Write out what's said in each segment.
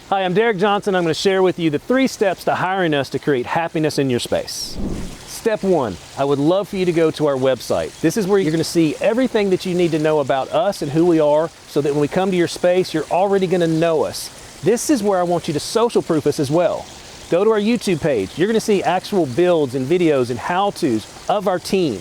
Hi, I'm Derek Johnson. I'm going to share with you the 3 steps to hiring us to create happiness in your space. Step 1, I would love for you to go to our website. This is where you're going to see everything that you need to know about us and who we are, so that when we come to your space, you're already going to know us. This is where I want you to social proof us as well. Go to our YouTube page. You're going to see actual builds and videos and how-tos of our team.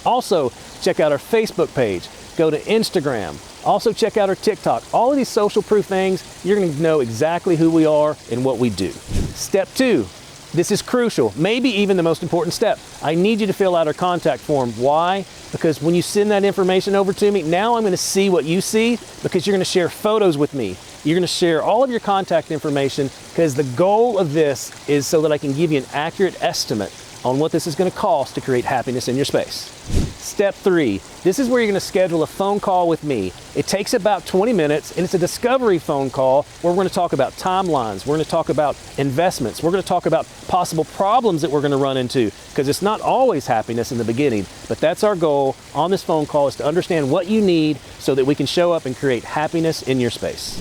Also, check out our Facebook page. Go to Instagram. Also check out our TikTok. All of these social proof things, you're going to know exactly who we are and what we do. Step 2, this is crucial, maybe even the most important step. I need you to fill out our contact form. Why? Because when you send that information over to me, now I'm going to see what you see, because you're going to share photos with me. You're going to share all of your contact information, because the goal of this is so that I can give you an accurate estimate on what this is going to cost to create happiness in your space. Step 3, this is where you're going to schedule a phone call with me. It takes about 20 minutes, and it's a discovery phone call where we're going to talk about timelines, we're going to talk about investments, we're going to talk about possible problems that we're going to run into, because it's not always happiness in the beginning, but that's our goal on this phone call, is to understand what you need so that we can show up and create happiness in your space.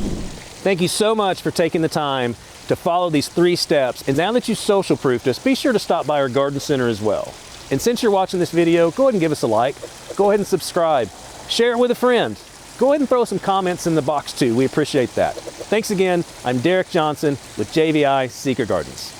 Thank you so much for taking the time to follow these 3 steps. And now that you've social proofed us, be sure to stop by our garden center as well. And since you're watching this video, go ahead and give us a like. Go ahead and subscribe. Share it with a friend. Go ahead and throw some comments in the box too. We appreciate that. Thanks again. I'm Derek Johnson with JVI Secret Gardens.